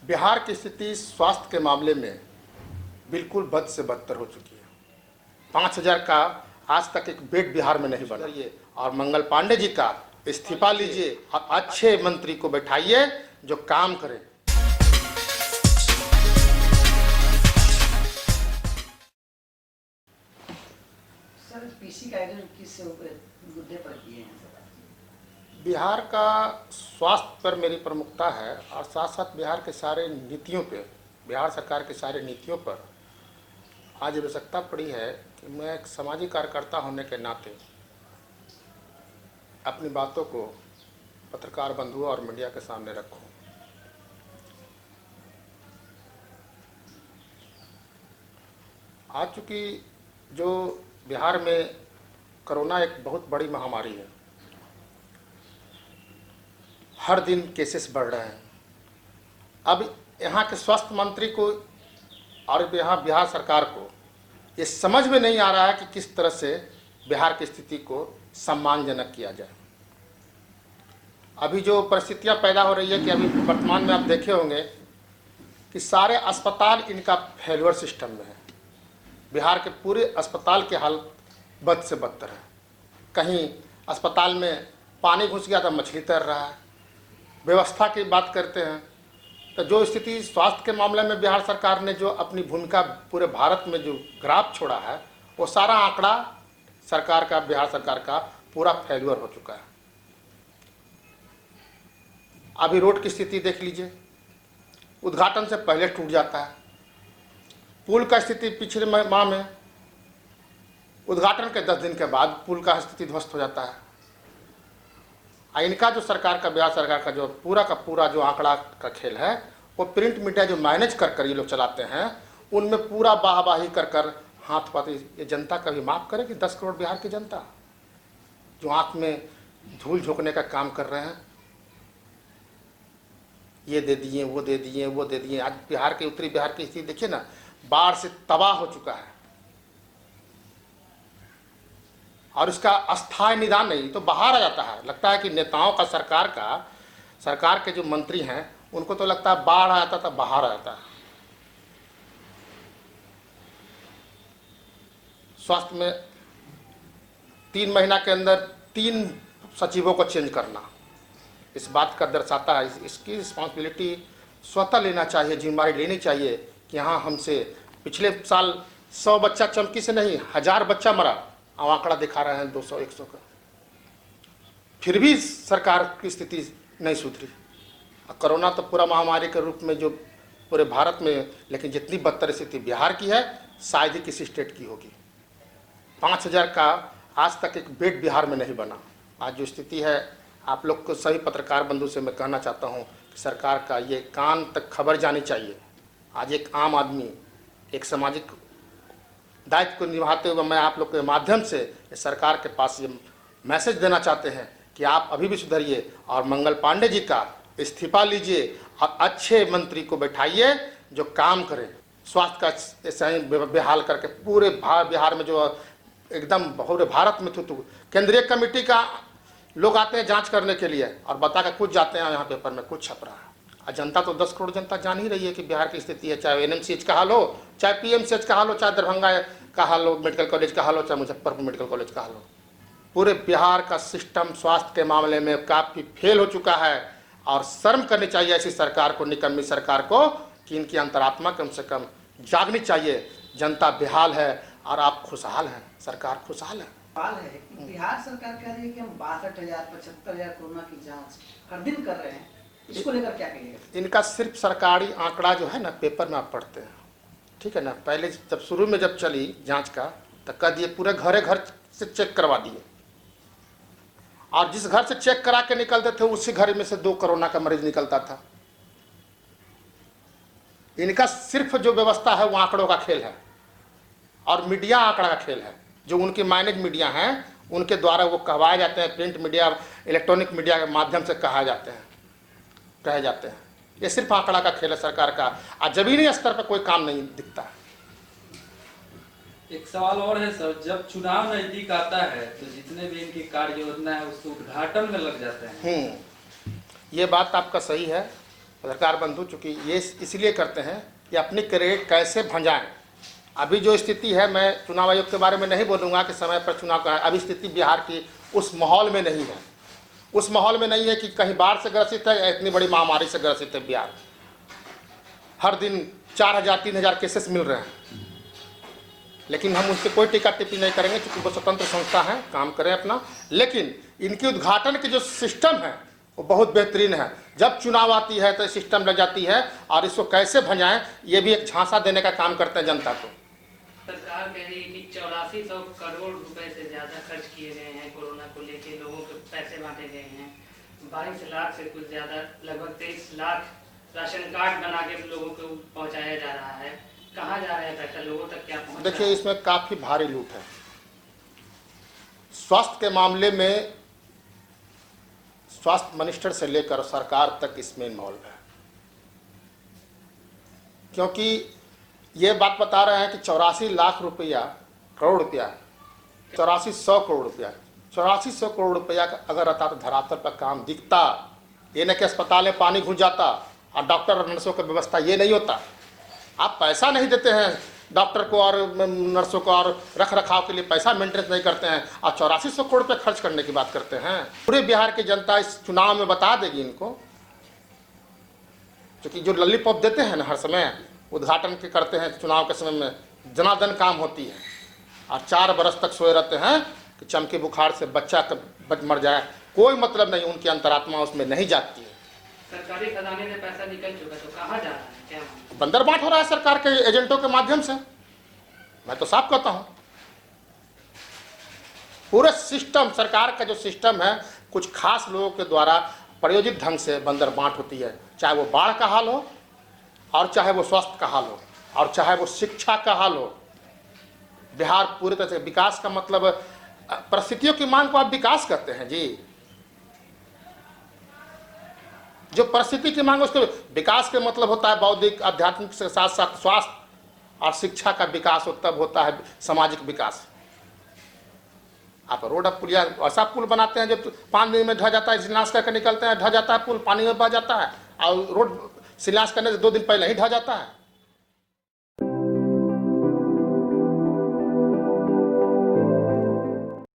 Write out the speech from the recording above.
बिहार की स्थिति स्वास्थ्य के मामले में बिल्कुल बद से बदतर हो चुकी है। 5000 का आज तक एक बेड बिहार में नहीं बना और मंगल पांडे जी का इस्तीफा लीजिए और अच्छे मंत्री को बैठाइए जो काम करें। सर पीसी का आयोजन किस मुद्दे पर किए हैं? बिहार का स्वास्थ्य पर मेरी प्रमुखता है और साथ साथ बिहार के सारे नीतियों पे, बिहार सरकार के सारे नीतियों पर आज आवश्यकता पड़ी है कि मैं एक सामाजिक कार्यकर्ता होने के नाते अपनी बातों को पत्रकार बंधुओं और मीडिया के सामने रखूं। आज चूँकि जो बिहार में कोरोना एक बहुत बड़ी महामारी है, हर दिन केसेस बढ़ रहे हैं। अब यहाँ के स्वास्थ्य मंत्री को और यहाँ बिहार सरकार को ये समझ में नहीं आ रहा है कि किस तरह से बिहार की स्थिति को सम्मानजनक किया जाए। अभी जो परिस्थितियाँ पैदा हो रही है कि अभी वर्तमान में आप देखे होंगे कि सारे अस्पताल इनका फेल्योर सिस्टम में है। बिहार के पूरे अस्पताल की हालत बद से बदतर है। कहीं अस्पताल में पानी घुस गया तो मछली तैर रहा है। व्यवस्था की बात करते हैं तो जो स्थिति स्वास्थ्य के मामले में बिहार सरकार ने जो अपनी भूमिका पूरे भारत में जो ग्राफ छोड़ा है, वो सारा आंकड़ा सरकार का, बिहार सरकार का पूरा फेल्योर हो चुका है। अभी रोड की स्थिति देख लीजिए, उद्घाटन से पहले टूट जाता है। पुल का स्थिति पिछले माह में उद्घाटन के 10 दिन के बाद पुल का स्थिति ध्वस्त हो जाता है। इनका जो सरकार का, बिहार सरकार का जो पूरा का पूरा जो आंकड़ा का खेल है, वो प्रिंट मीडिया जो मैनेज कर ये लोग चलाते हैं, उनमें पूरा वाहवाही कर हाथ पाते। ये जनता का भी माफ़ करे कि 10 करोड़ बिहार की जनता जो आँख में धूल झोंकने का काम कर रहे हैं, ये दे दिए, वो दे दिए, वो दे दिए। आज बिहार के उत्तरी बिहार की स्थिति देखिए ना, बाढ़ से तबाह हो चुका है और इसका अस्थायी निदान नहीं तो बाहर आ जाता है। लगता है कि नेताओं का, सरकार के जो मंत्री हैं, उनको तो लगता है बाढ़ आ जाता था, बाहर आ जाता है। स्वास्थ्य में 3 महीना के अंदर 3 सचिवों को चेंज करना इस बात का दर्शाता है। इसकी रिस्पॉन्सिबिलिटी स्वतः लेना चाहिए, जिम्मेदारी लेनी चाहिए कि हाँ, हमसे पिछले साल 100 बच्चा चमकी से नहीं 1000 बच्चा मरा, अब आंकड़ा दिखा रहे हैं 200-100 का। फिर भी सरकार की स्थिति नहीं सुधरी। कोरोना तो पूरा महामारी के रूप में जो पूरे भारत में, लेकिन जितनी बदतर स्थिति बिहार की है, शायद ही किसी स्टेट की होगी। 5000 का आज तक एक बेड बिहार में नहीं बना। आज जो स्थिति है, आप लोग को सभी पत्रकार बंधु से मैं कहना चाहता हूँ कि सरकार का ये कान तक खबर जानी चाहिए। आज एक आम आदमी एक सामाजिक दायित्व को निभाते हुए मैं आप लोग के माध्यम से सरकार के पास ये मैसेज देना चाहते हैं कि आप अभी भी सुधरिए और मंगल पांडे जी का इस्तीफा लीजिए और अच्छे मंत्री को बैठाइए जो काम करें। स्वास्थ्य का सही बेहाल करके पूरे बिहार में जो एकदम पूरे भारत में केंद्रीय कमेटी का लोग आते हैं जांच करने के लिए और बता कर कुछ जाते हैं, यहाँ पेपर में कुछ छप रहा है। और जनता तो 10 करोड़ जनता जान ही रही है कि बिहार की स्थिति है, चाहे एनएमसीएच का हाल हो, चाहे पीएमसीएच का हाल हो, चाहे दरभंगा का हाल हो, मेडिकल कॉलेज का हाल हो, चाहे मुजफ्फरपुर मेडिकल कॉलेज का हाल हो। पूरे बिहार का सिस्टम स्वास्थ्य के मामले में काफ़ी फेल हो चुका है और शर्म करनी चाहिए ऐसी सरकार को, निकम्मी सरकार को, कि इनकी अंतरात्मा कम से कम जागनी चाहिए। जनता बेहाल है और आप खुशहाल हैं, सरकार खुशहाल है। सवाल है कि बिहार सरकार कह रही है कि हम 62,000-75,000 कोरोना की जांच हर दिन कर रहे हैं, इसको लेकर क्या कहिएगा? इनका सिर्फ सरकारी आंकड़ा जो है ना, पेपर में आप पढ़ते हैं, ठीक है ना। पहले जब शुरू में जब चली जांच का तो कह दिए पूरे घर से चेक करवा दिए और जिस घर से चेक करा के निकलते थे उसी घर में से 2 कोरोना का मरीज निकलता था। इनका सिर्फ जो व्यवस्था है वो आंकड़ों का खेल है और मीडिया आंकड़ा का खेल है। जो उनके मैनेज मीडिया हैं उनके द्वारा वो कहवाए जाते हैं, प्रिंट मीडिया, इलेक्ट्रॉनिक मीडिया के माध्यम से कहे जाते हैं। ये सिर्फ आंकड़ा का खेल है सरकार का, आज जमीनी स्तर पर कोई काम नहीं दिखता है। एक सवाल और है सर, जब चुनाव नजदीक आता है तो जितने भी इनकी कार्य योजना है उसके उद्घाटन में लग जाते हैं। ये बात आपका सही है पत्रकार बंधु, चूँकि ये इसलिए करते हैं कि अपनी क्रेडिट कैसे भंजाएं। अभी जो स्थिति है, मैं चुनाव आयोग के बारे में नहीं बोलूँगा कि समय पर चुनाव का, अभी स्थिति बिहार की उस माहौल में नहीं है। उस माहौल में नहीं है कि कहीं बाढ़ से ग्रसित है या इतनी बड़ी महामारी से ग्रसित है बिहार। हर दिन 4000-3000 केसेस मिल रहे हैं, लेकिन हम उस पर कोई टीका टिप्पणी नहीं करेंगे क्योंकि वो स्वतंत्र संस्था है, काम करें अपना। लेकिन इनकी उद्घाटन की जो सिस्टम है वो बहुत बेहतरीन है। जब चुनाव आती है तो सिस्टम लग जाती है, और इसको कैसे भंजाएं ये भी एक झांसा देने का काम करते हैं जनता को। सरकार कह रही है कि 8400 करोड़ रुपए से ज्यादा खर्च किए गए हैं कोरोना को लेके, लोगों को पैसे बांटे गए हैं। 22 लाख से कुछ ज्यादा, लगभग 23 लाख राशन कार्ड बना के लोगों को पहुंचाया जा रहा है। कहाँ जा रहा है पैसा, लोगों तक क्या पहुंच रहा है? देखिए, इसमें काफ़ी भारी लूट है। स्वास्थ्य के मामले में स्वास्थ्य मिनिस्टर से लेकर सरकार तक इसमें इन्वॉल्व है, क्योंकि ये बात बता रहे हैं कि 84 लाख रुपया, करोड़ रुपया, 8400 करोड़ रुपया, 8400 करोड़ रुपया अगर रहता तो धरातल पर काम दिखता। ये न कि अस्पताल में पानी घुस जाता और डॉक्टर और नर्सों की व्यवस्था ये नहीं होता। आप पैसा नहीं देते हैं डॉक्टर को और नर्सों को, और रख रखाव के लिए पैसा मेंटेनेंस नहीं करते हैं, और 8400 करोड़ रुपये खर्च करने की बात करते हैं। पूरे बिहार की जनता इस चुनाव में बता देगी इनको, क्योंकि जो लॉलीपॉप देते हैं ना हर समय, उद्घाटन के करते हैं चुनाव के समय में, जनादन काम होती है, और 4 बरस तक सोए रहते हैं कि चमकी बुखार से बच्चा कब मर जाए, कोई मतलब नहीं, उनकी अंतरात्मा उसमें नहीं जाती है। सरकारी खजाने से पैसा निकल चुका, तो कहाँ जा रहा है, क्या? बंदर बांट हो रहा है सरकार के एजेंटों के माध्यम से। मैं तो साफ कहता हूं, पूरे सिस्टम, सरकार का जो सिस्टम है, कुछ खास लोगों के द्वारा प्रायोजित ढंग से बंदर बांट होती है। चाहे वो बाढ़ का हाल हो, और चाहे वो स्वास्थ्य का हाल हो, और चाहे वो शिक्षा का हाल हो। बिहार पूरी तरह से विकास का मतलब, परिस्थितियों की मांग को आप विकास कहते हैं जी। जो परिस्थिति की मांग, उसके विकास के मतलब होता है बौद्धिक, आध्यात्मिक के साथ साथ स्वास्थ्य और शिक्षा का विकास हो, तब होता है सामाजिक विकास। आप रोड, अब पुलिया, ऐसा पुल बनाते हैं जो 5 दिन में ढह जाता है, शिलान्यास करके निकलते हैं, ढह जाता है पुल, पानी में बह जाता है, और रोड शिलान्यास करने से 2 दिन पहले ही ढह जाता है।